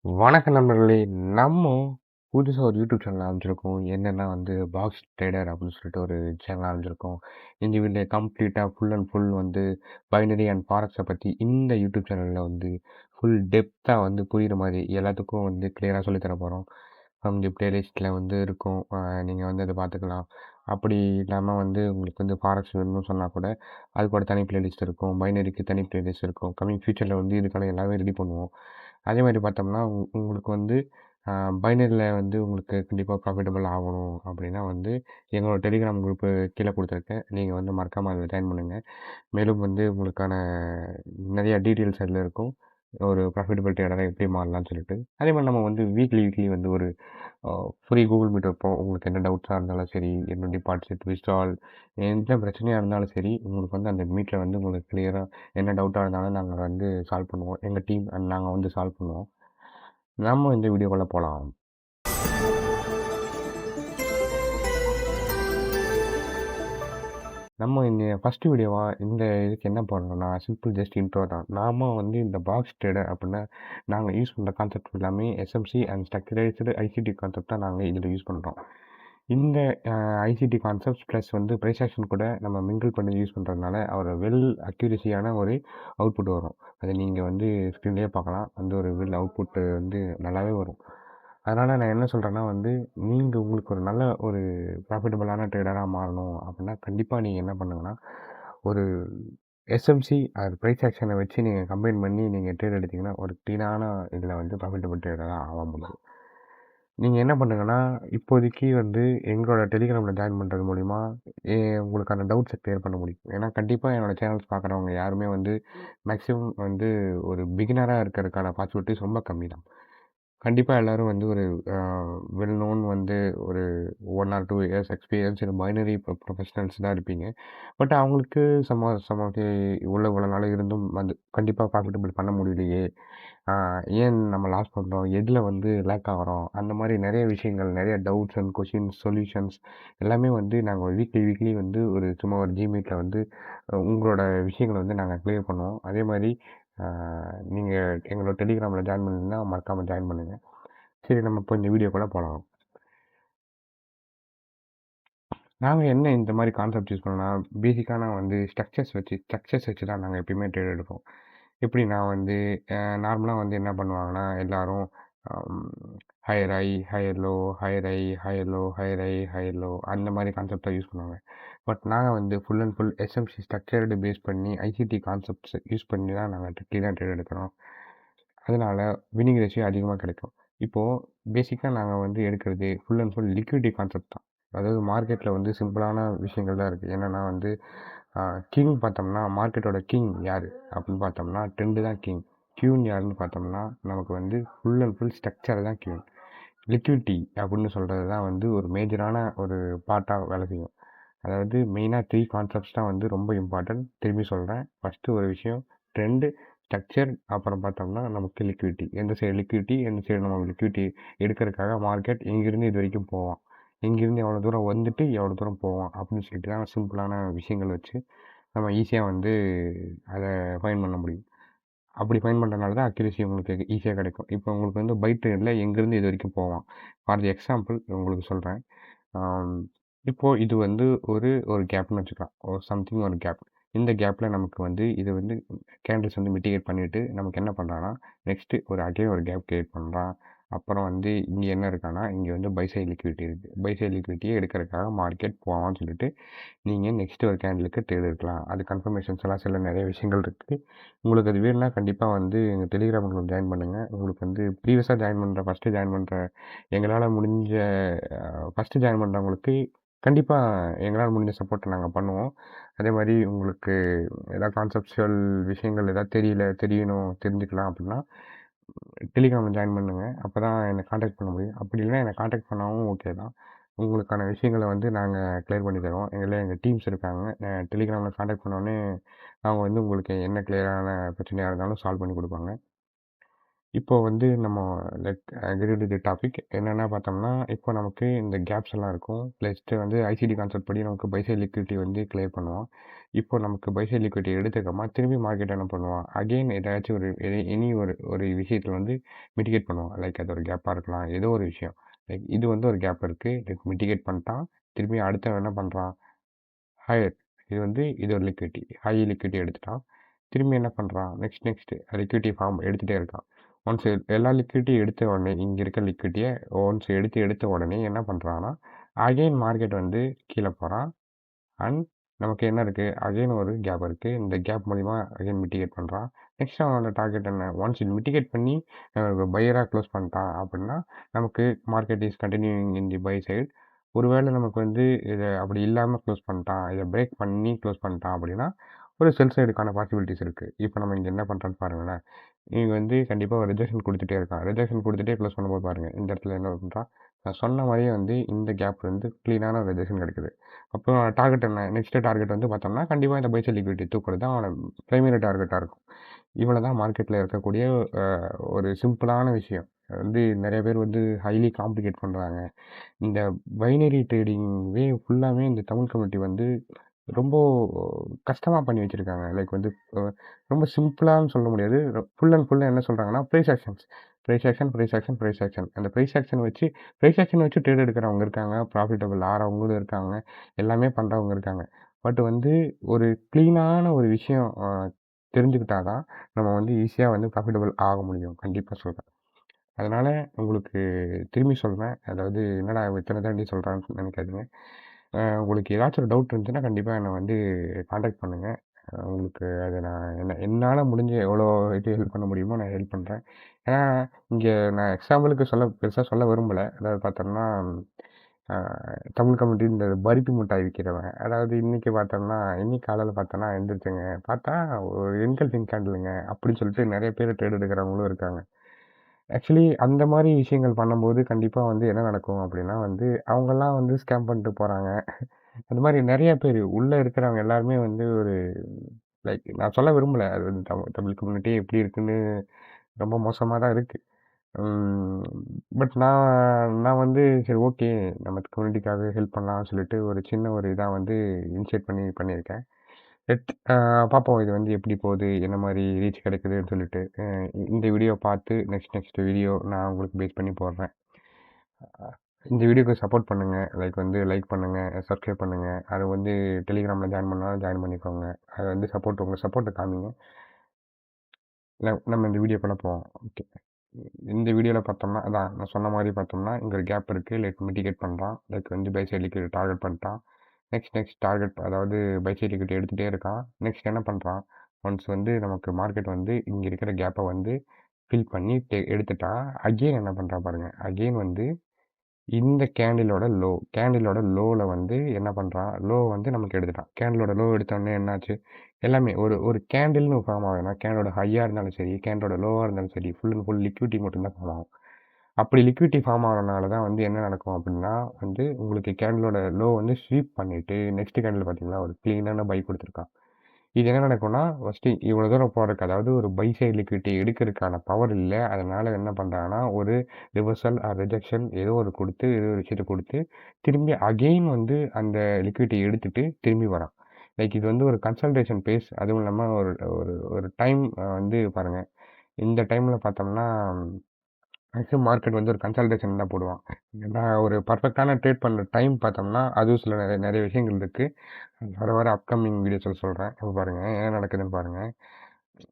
வணக்கம் நண்பர்களே! நம்ம புதுசா ஒரு யூடியூப் சேனல் ஆரம்பிச்சிருக்கோம். என்னன்னா வந்து பாக்ஸ் ட்ரேடர் அப்படின்னு சொல்லிட்டு ஒரு சேனல் ஆரம்பிச்சிருக்கோம். இந்த வீடியோல கம்ப்ளீட்டா ஃபுல் அண்ட் ஃபுல் வந்து பைனரி அண்ட் ஃபாரெக்ஸ பத்தி இந்த யூடியூப் சேனல்ல வந்து ஃபுல் டெப்த்தா வந்து புரியிற மாரி எல்லாத்துக்கும் வந்து கிளியரா சொல்லி தர போறோம். ஃப்ரம் பிளேலிஸ்ட்ல வந்து இருக்கும். நீங்க வந்து அத பார்த்துக்கலாம். அப்படி இல்லாம வந்து உங்களுக்கு வந்து ஃபாரெக்ஸ் வேணும்னு சொன்னா கூட, அதுக்கு ஒரு தனி பிளேலிஸ்ட் இருக்கும். பைனரிக்கு தனி பிளேலிஸ்ட் இருக்கும். கம்மிங் ஃபியூச்சர்ல வந்து இதுக்கான எல்லாமே ரெடி பண்ணுவோம். அதே மாரி பார்த்தோம்னா, உங்களுக்கு வந்து அ பைனரில வந்து உங்களுக்கு கண்டிப்பா ப்ராஃபிட்டபிள் ஆகணும் அப்படின்னா வந்து, எங்களோட டெலிகிராம் குரூப்பு கீழ குடுத்துருக்கேன். நீங்க வந்து மறக்காம அதில ஜாயின் பண்ணுங்க. மேலும் வந்து உங்களுக்கான நெறைய டீட்டெயில்ஸ் அதில இருக்கும். ஒரு ப்ராஃபிட்டபிள் ட்ரேடரா எப்படி மாறலாம்னு சொல்லிட்டு. அதே மாரி நம்ம வந்து வீக்லி வந்து ஒரு அ ஃப்ரீ கூகுள் மீட் வைப்போம். உங்களுக்கு என்ன டவுட்ஸா இருந்தாலும் சரி, என்ன டிபாசிட், வித்ட்ராவல் எந்த பிரச்சனையா இருந்தாலும் சரி, உங்களுக்கு வந்து அந்த மீட்ல வந்து உங்களுக்கு கிளியரா என்ன டவுட்டா இருந்தாலும் நாங்க வந்து சால்வ் பண்ணுவோம். எங்க டீம் அண்ட் நாங்க வந்து சால்வ் பண்ணுவோம். நம்ம இந்த வீடியோக்குள்ள போலாம். நம்ம இந்த ஃபர்ஸ்ட் வீடியோவா இந்த இதுக்கு என்ன பண்ணணும்னா, சிம்பிள் ஜஸ்ட் இன்ட்ரோ தான். நாம வந்து இந்த பாக்ஸ் ட்ரேடர் அப்டின்னா, நாங்க யூஸ் பண்ற கான்செப்ட் எல்லாமே எஸ்எம்சி அண்ட் ஸ்ட்ரக்சரைஸ்டு ஐசிடி கான்செப்ட் தான் நாங்க இதில யூஸ் பண்றோம். இந்த அ ஐசிடி கான்செப்ட்ஸ் ப்ளஸ் வந்து பிரைஸ் ஆக்ஷன் கூட நம்ம மிங்கிள் பண்ணி யூஸ் பண்றதுனால, ஒரு அக்யூரசியான ஒரு அவுட்புட் வரும். அத நீங்க வந்து ஸ்க்ரீன்லயே பார்க்கலாம். வந்து ஒரு அவுட்புட் வந்து நல்லாவே வரும். அதனால நான் என்ன சொல்றேன்னா வந்து, நீங்க உங்களுக்கு ஒரு நல்ல ஒரு ப்ராஃபிட்டபிளான ட்ரேடரா மாறணும் அப்டின்னா, கண்டிப்பா நீங்க என்ன பண்ணுங்கன்னா, ஒரு எஸ்எம்சி ஆர் பிரைஸ் ஆக்ஷன வச்சு நீங்க கம்பைன் பண்ணி நீங்க ட்ரேட் எடுத்தீங்கன்னா, ஒரு கிளீனான இதில வந்து ப்ராஃபிட்டபிள் ட்ரேடரா ஆக முடியும். நீங்க என்ன பண்ணுங்கன்னா, இப்போதைக்கு வந்து எங்களோட டெலிகிராம்ல ஜாயின் பண்றது மூலியமா, எ உங்களுக்கான டவுட்ஸ கிளியர் பண்ண முடியும். ஏன்னா, கண்டிப்பா என்னோட சேனல்ஸ் பார்க்குறவங்க யாருமே வந்து மேக்ஸிமம் வந்து ஒரு பிகினரா இருக்கறதுக்கான பாசிபிலிட்டீஸ் ரொம்ப கம்மி தான். கண்டிப்பா எல்லாரும் வந்து ஒரு அ வெல் நோன் வந்து ஒரு 1 or 2 years experience in binary professionals தான் இருப்பீங்க. பட் அவங்களுக்கு சம் ஆஃப் தி இவ்வளோ நாள் இருந்தும் வந்து கண்டிப்பா ப்ராஃபிட்டபிள் பண்ண முடியலையே! ஆ ஏன் நம்ம லாஸ் பண்றோம்? எதுல வந்து லேக் ஆகுறோம்? அந்த மாரி நெறைய விஷயங்கள், நெறைய டவுட்ஸ் அண்ட் கொஸ்டின்ஸ், சொல்யூஷன்ஸ் எல்லாமே வந்து நாங்க வீக்லி வந்து ஒரு சும்மா ஒரு ஜிமீட்ல வந்து உங்களோட விஷயங்கள வந்து நாங்க கிளியர் பண்ணுவோம். அதே மாரி ஆ நீங்க எங்களோட டெலிகிராம்ல ஜாயின் பண்ணீங்கன்னா, மறக்காம ஜாயின் பண்ணுங்க. சரி நம்ம இப்போ இந்த வீடியோக்குள்ள போலாம். நாங்க என்ன இந்த மாரி கான்செப்ட் யூஸ் பண்ணோம்னா, பேசிக்கா நான் வந்து ஸ்ட்ரக்சர்ஸ் வச்சு தான் நாங்க எப்பயுமே ட்ரேட் எடுப்போம். எப்படின்னா வந்து நார்மலா வந்து என்ன பண்ணுவாங்கன்னா, எல்லாரும் அம் higher high, higher low, higher high, higher low, higher high, higher low அந்த மாரி கான்செப்ட் தான் யூஸ் பண்ணுவாங்க. பட் நாங்க வந்து full and full SMC structured base பண்ணி ஐசிடி கான்செப்ட்ஸ் யூஸ் பண்ணி தான் நாங்க கிளீனா ட்ரேட் எடுக்கிறோம். அதனால வின்னிங் ரேஷியோ அதிகமா கிடைக்கும். இப்போ பேசிக்கா நாங்க வந்து எடுக்கிறது full and full liquidity concept தான். அதாவது மார்க்கெட்ல வந்து சிம்பிளான விஷயங்கள் தான் இருக்கு. என்னன்னா வந்து அ கிங் பார்த்தோம்னா, மார்க்கெட்டோட கிங் யாரு? அப்படின்னு பார்த்தோம்னா, ட்ரெண்ட் தான் கிங். கியூன் யாருன்னு பார்த்தோம்னா, நமக்கு வந்து ஃபுல் அண்ட் ஃபுல் ஸ்ட்ரக்சர் தான் கியூன். லிக்விடிட்டி அப்படின்னு சொல்றது தான் வந்து ஒரு மேஜரான ஒரு பார்ட்டா வேலை செய்யும். அதாவது மெயினா 3 கான்செப்ட்ஸ் தான் வந்து ரொம்ப இம்பார்ட்டன்ட். திரும்பி சொல்றேன். ஃபர்ஸ்ட்டு ஒரு விஷயம் ட்ரெண்ட், ஸ்ட்ரக்சர் அப்புறம் பார்த்தோம்னா, நமக்கு லிக்விடிட்டி. எந்த சைடு லிக்விடிட்டி, எந்த சைடு நம்ம லிக்விடிட்டி எடுக்கிறதுக்காக மார்க்கெட் எங்கிருந்து இது வரைக்கும் போவான். எங்கிருந்து எவ்வளோ தூரம் வந்துட்டு, எவ்வளோ தூரம் போவான் அப்படின்னு சொல்லிட்டு தான் சிம்பிளான விஷயங்கள் வச்சு நம்ம ஈஸியா வந்து அத ஃபைண்ட் பண்ண முடியும். அப்படி ஃபைண்ட் பண்றனால தான் அக்யூரசி உங்களுக்கு ஈஸியா கிடைக்கும். இப்போ உங்களுக்கு வந்து பை ட்ரேட்ல எங்கிருந்து இது வரைக்கும் போவான். ஃபார் தி எக்ஸாம்பிள் உங்களுக்கு சொல்றேன். ஆம், இப்போ இது வந்து ஒரு கேப்னு வச்சுக்கலாம். ஒரு சம்திங் ஒரு கேப். இந்த கேப்ல நமக்கு வந்து இது வந்து கேண்டில்ஸ் வந்து மிட்டிகேட் பண்ணிட்டு நமக்கு என்ன பண்றான்னா, நெக்ஸ்ட் அகைன் ஒரு கேப் கிரியேட் பண்றான். அப்புறம் வந்து இங்க என்ன இருக்கான்னா, இங்க வந்து பை சைடு லிக்விடிட்டி இருக்கு. பை சைடு லிக்விடிட்டிய எடுக்கிறதுக்காக மார்க்கெட் போவான்னு சொல்லிட்டு, நீங்க நெக்ஸ்ட் ஒரு கேண்டிலுக்கு ட்ரேட் எடுக்கலாம். அது கன்ஃபர்மேஷன்ஸ் எல்லாம் சில நெறைய விஷயங்கள் இருக்கு. உங்களுக்கு அது வேணும்னா கண்டிப்பா வந்து எங்க டெலிகிராம் குரூப் ஜாயின் பண்ணுங்க. உங்களுக்கு வந்து ப்ரீவியஸா ஃபர்ஸ்ட்டு ஜாயின் பண்ற எங்களால முடிஞ்ச ஃபர்ஸ்ட்டு ஜாயின் பண்றவங்களுக்கு கண்டிப்பா எங்களால முடிஞ்ச சப்போர்ட்ட நாங்க பண்ணுவோம். அதே மாரி உங்களுக்கு ஏதாவது கான்செப்சுவல் விஷயங்கள் ஏதாவது தெரியணும், தெரிஞ்சுக்கலாம் அப்டின்னா, டெலிகிராம்ல ஜாயின் பண்ணுங்க. அப்பதான் என்ன கான்டாக்ட் பண்ண முடியும். அப்படி இல்லன்னா என்ன கான்டாக்ட் பண்ணாவும் ஓகே தான். உங்களுக்கான விஷயங்கள வந்து நாங்க கிளியர் பண்ணி தருவோம். எங்க டீம்ஸ் இருக்காங்க. டெலிகிராம்ல கான்டாக்ட் பண்ணோனே, அவங்க வந்து உங்களுக்கு என்ன கிளியரான பிரச்சனையா இருந்தாலும் சால்வ் பண்ணி குடுப்பாங்க. இப்போ வந்து நம்ம let agree with the topic என்னென்ன பார்த்தோம்னா, இப்போ நமக்கு இந்த கேப்ஸ் எல்லாம் இருக்கும். நெக்ஸ்ட்டு வந்து ஐசிடி கான்செப்ட் படி நமக்கு பை சைட் லிக்விடிட்டி வந்து கிளியர் பண்ணுவோம். இப்போ நமக்கு பை சைட் லிக்விடிட்டி எடுத்துக்கமா, திரும்பி மார்க்கெட் என்ன பண்ணுவான்? அகைன் ஏதாச்சும் ஒரு எனி ஒரு ஒரு விஷயத்துல வந்து மிட்டிகேட் பண்ணுவான். லைக் அது ஒரு கேப்பா இருக்கலாம். ஏதோ ஒரு விஷயம். லைக் இது வந்து ஒரு கேப் இருக்கு. இதுக்கு மிட்டிகேட் பண்ணிட்டான். திரும்பி அடுத்தவன் என்ன பண்றான்? ஹையர். இது ஒரு லிக்விடிட்டி. ஹை லிக்விடிட்டி எடுத்துட்டான். திரும்பி என்ன பண்றான்? நெக்ஸ்ட் லிக்விடிட்டி ஃபார்ம் எடுத்துட்டே இருக்கான். ஒன்ஸ் எல்லா லிக்விடிட்டியும் எடுத்த உடனே, இங்க இருக்க லிக்விடிட்டிய ஒன்ஸ் எடுத்த உடனே என்ன பண்றான்னா, அகைன் மார்க்கெட் வந்து கீழ போறான். அண்ட் நமக்கு என்ன இருக்கு? அகைன் ஒரு கேப் இருக்கு. இந்த கேப் மூலியமா அகைன் மிட்டிகேட் பண்றான். நெக்ஸ்ட் அவனோட டார்கெட் என்ன? ஒன்ஸ் இது மிட்டிகேட் பண்ணி பையரா க்ளோஸ் பண்ணிட்டான் அப்படின்னா, நமக்கு market is continuing in the buy side. ஒருவேளை நமக்கு வந்து இத அப்படி இல்லாம க்ளோஸ் பண்ணிட்டான். இத பிரேக் பண்ணி க்ளோஸ் பண்ணிட்டான் அப்படின்னா, ஒரு செல் சைடுக்கான பாசிபிலிட்டீஸ் இருக்கு. இப்ப நம்ம இங்க என்ன பண்றோம்ன்னு பாருங்களேன். இங்க வந்து கண்டிப்பா ஒரு ரிஜெக்ஷன் குடுத்துட்டே இருக்கான். ரிஜெக்ஷன் குடுத்துட்டே க்ளோஸ் பண்ணும்போது பாருங்க. இந்த இடத்துல என்ன பண்றான்? நான் சொன்ன மாரியே வந்து இந்த கேப் வந்து கிளீனான ஒரு ரிஜெக்ஷன் கிடைக்குது. அப்போ டார்கெட் என்ன? நெக்ஸ்ட் டார்கெட் வந்து பார்த்தோம்னா, கண்டிப்பா இந்த பை சைட் லிக்விடிட்டி தூக்குறது தான் அவனோட பிரைமரி டார்கெட்டா இருக்கும். இவ்வளோ தான் மார்க்கெட்ல இருக்கக்கூடிய அ ஒரு சிம்பிளான விஷயம். வந்து நெறைய பேர் வந்து ஹைலி காம்ப்ளிகேட் பண்றாங்க. இந்த பைனரி ட்ரேடிங்வே ஃபுல்லாவே இந்த தமிழ் கம்யூனிட்டி வந்து ரொம்ப கஷ்டமா பண்ணி வச்சிருக்காங்க. லைக் வந்து அ ரொம்ப சிம்பிளான்னு சொல்ல முடியாது. ஃபுல் அண்ட் ஃபுல்லா என்ன சொல்றாங்கன்னா, price actions. Price action, price action, price action. அந்த பிரைஸ் ஆக்ஷன் வச்சு ட்ரேட் எடுக்கிறவங்க இருக்காங்க. ப்ராஃபிட்டபிள் ஆறவங்களும் இருக்காங்க. எல்லாமே பண்றவங்க இருக்காங்க. பட் வந்து ஒரு கிளீனான ஒரு விஷயம் தெரிஞ்சுக்கிட்டா தான், நம்ம வந்து ஈஸியா வந்து ப்ராஃபிட்டபிள் ஆக முடியும். கண்டிப்பா சொல்றேன். அதனால உங்களுக்கு திரும்பி சொல்றேன். அதாவது என்னடா இவன் இத்தன தாண்டி சொல்றான்னு நினைக்காதீங்க. உங்களுக்கு ஏதாச்சும் ஒரு டவுட் இருந்துச்சுன்னா, கண்டிப்பா என்ன வந்து கான்டாக்ட் பண்ணுங்க. உங்களுக்கு அத நான் என்னால முடிஞ்ச எவ்வளோ இது ஹெல்ப் பண்ண முடியுமோ நான் ஹெல்ப் பண்றேன். ஏன்னா, இங்க நான் எக்ஸாம்பிளுக்கு பெருசா சொல்ல விரும்பல. அதாவது பார்த்தோம்னா, அ தமிழ் கம்யூனிட்டி இந்த பருப்பி மிட்டாய் விக்கிறவன். அதாவது இன்னைக்கு காலையில பார்த்தோன்னா எந்திரிச்சேங்க. பார்த்தா ஒரு என்கல்பிங் கேண்டிலுங்க. அப்படின்னு சொல்லிட்டு நெறைய பேர் ட்ரேட் எடுக்கிறவங்களும் இருக்காங்க. ஆக்சுவலி அந்த மாரி விஷயங்கள் பண்ணும்போது கண்டிப்பா வந்து என்ன நடக்கும் அப்டின்னா வந்து, அவங்கலாம் வந்து ஸ்கேம் பண்ணிட்டு போறாங்க. அந்த மாரி நெறைய பேரு உள்ள இருக்கிறவங்க எல்லாருமே வந்து ஒரு லைக் நான் சொல்ல விரும்பல. அது வந்து தமிழ் கம்யூனிட்டி எப்டி இருக்குன்னு ரொம்ப மோசமா தான் இருக்கு. ம் பட் நான் வந்து சரி ஓகே நம்ம கம்யூனிட்டிக்காக ஹெல்ப் பண்ணலாம்னு சொல்லிட்டு ஒரு சின்ன ஒரு இதா வந்து இனிஷியேட் பண்ணியிருக்கேன். லெட் பார்ப்போம் இது வந்து எப்படி போகுது? என்ன மாரி ரீச் கிடைக்குதுன்னு சொல்லிட்டு. இந்த வீடியோ பார்த்து நெக்ஸ்ட் வீடியோ நான் உங்களுக்கு பேஸ் பண்ணி போடுறேன். அ இந்த வீடியோக்கு சப்போர்ட் பண்ணுங்க. லைக் பண்ணுங்க, சப்ஸ்கிரைப் பண்ணுங்க. அது வந்து டெலிகிராம்ல ஜாயின் பண்ணாலும் ஜாயின் பண்ணிக்கோங்க. அது வந்து உங்க சப்போர்ட்ட காமிங்க. நம்ம இந்த வீடியோக்குள்ள போவோம். ஓகே. இந்த வீடியோல பார்த்தோம்னா, அதான் நான் சொன்ன மாரி பார்த்தோம்னா, இங்க ஒரு கேப் இருக்கு. மிட்டிகேட் பண்றான். வந்து பை சைட் லிக்விட் டார்கெட் பண்ணிட்டான். நெக்ஸ்ட் டார்கெட் அதாவது பை சைட் லிக்விட் எடுத்துட்டே இருக்கான். நெக்ஸ்ட் என்ன பண்றான்? ஒன்ஸ் வந்து நமக்கு மார்க்கெட் வந்து இங்க இருக்கிற கேப்ப வந்து ஃபில் பண்ணி எடுத்துட்டா, அகைன் என்ன பண்றான் பாருங்க. அகைன் வந்து இந்த கேண்டிலோட லோல வந்து என்ன பண்றான்? லோ வந்து நமக்கு எடுத்துட்டான். கேண்டிலோட லோ எடுத்தோனே என்னாச்சு? எல்லாமே ஒரு ஒரு கேண்டில்னு ஃபார்ம் ஆகுதுன்னா, கேண்டலோட ஹையா இருந்தாலும் சரி, கேண்டலோட லோவா இருந்தாலும் சரி, ஃபுல் அண்ட் ஃபுல் லிக்விடிட்டி மட்டும் தான் ஃபார்ம் ஆகும். அப்படி லிக்விடிட்டி ஃபார்ம் ஆகுறனால தான் வந்து என்ன நடக்கும் அப்படின்னா, வந்து உங்களுக்கு கேண்டிலோட லோ வந்து ஸ்வீப் பண்ணிட்டு, நெக்ஸ்ட் கேண்டில் பார்த்தீங்களா, ஒரு கிளீனான பை குடுத்துருக்கான். இது என்ன நடக்கும்னா, ஃபர்ஸ்ட்டு இவ்வளோ தூரம் போறதுக்கு அதாவது ஒரு பை சைட் லிக்விடிட்டி எடுக்கிறதுக்கான பவர் இல்ல. அதனால என்ன பண்றாங்கன்னா, ஒரு ரிவர்சல் ஆர் ரிஜெக்ஷன் ஏதோ ஒரு விஷயத்த குடுத்து, திரும்பி அகைன் வந்து அந்த லிக்விடிட்டி எடுத்துட்டு திரும்பி வரான். லைக் இது வந்து ஒரு கன்சல்டேஷன் பேஸ். அதுவும் இல்லாம ஒரு ஒரு ஒரு டைம் வந்து பாருங்க. இந்த டைம்ல பார்த்தோம்னா, மேக்ஸிமம் மார்க்கெட் வந்து ஒரு கன்சல்டேஷன் தான் போடுவான். நான் ஒரு பெர்ஃபெக்ட்டான ட்ரேட் பண்ற டைம் பார்த்தோம்னா, அதுவும் சில நெறைய நெறைய விஷயங்கள் இருக்கு. வர அப்கமிங் வீடியோஸ்ல சொல்றேன். இப்ப பாருங்க என்ன நடக்குதுன்னு பாருங்க.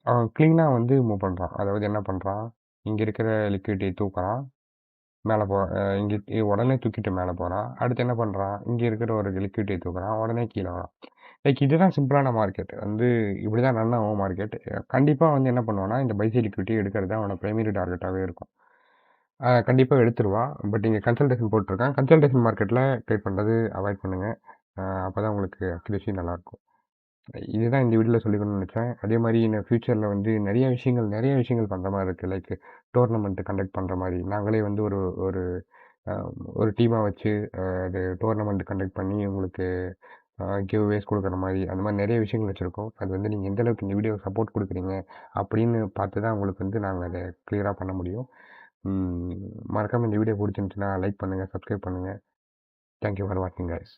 அவன் கிளீனா வந்து மூவ் பண்றான். அதாவது என்ன பண்றான்? இங்க இருக்கிற லிக்விடிட்டிய தூக்குறான். மேல போ இங்க உடனே தூக்கிட்டு மேல போறான். அடுத்து என்ன பண்றான்? இங்க இருக்கிற ஒரு லிக்விடிட்டிய தூக்குறான். உடனே கீழ வரான். லைக் இதுதான் சிம்பிளான மார்க்கெட். வந்து இப்படிதான் ரன் ஆகும் மார்க்கெட். கண்டிப்பா வந்து என்ன பண்ணுவான்னா, இந்த பை சைட் லிக்விடிட்டி எடுக்கிறது தான் அவனோட பிரைமரி டார்கெட்டாவே இருக்கும். கண்டிப்பா எடுத்துருவான். பட் இங்க கன்சல்டேஷன் போட்டுருக்கான். கன்சல்டேஷன் மார்க்கெட்ல ட்ரேட் பண்றது அவாய்ட் பண்ணுங்க. அப்பதான் உங்களுக்கு அக்யூரசி நல்லாருக்கும். இதுதான் இந்த வீடியோல சொல்லிக்கணும்னு நினைச்சேன். அதே மாரி இன்னும் ஃபியூச்சர்ல வந்து நெறைய விஷயங்கள் பண்ற மாரி இருக்கு. லைக் டோர்னமெண்ட் கண்டக்ட் பண்ற மாரி. நாங்களே வந்து ஒரு ஒரு அ ஒரு டீமா வச்சு அது டோர்னமெண்ட் கண்டக்ட் பண்ணி உங்களுக்கு கிவ்அவேஸ் குடுக்குற மாரி, அந்த மாரி நெறைய விஷயங்கள் வச்சிருக்கோம். அது வந்து நீங்க எந்த அளவுக்கு இந்த வீடியோக்கு சப்போர்ட் குடுக்குறீங்க அப்படின்னு பார்த்து தான் உங்களுக்கு வந்து நாங்க அத கிளியரா பண்ண முடியும். ம் மறக்காம இந்த வீடியோ புடிச்சிருந்துச்சுன்னா லைக் பண்ணுங்க, சப்ஸ்கிரைப் பண்ணுங்க. தேங்க் யூ ஃபார் வாட்சிங் கைஸ்.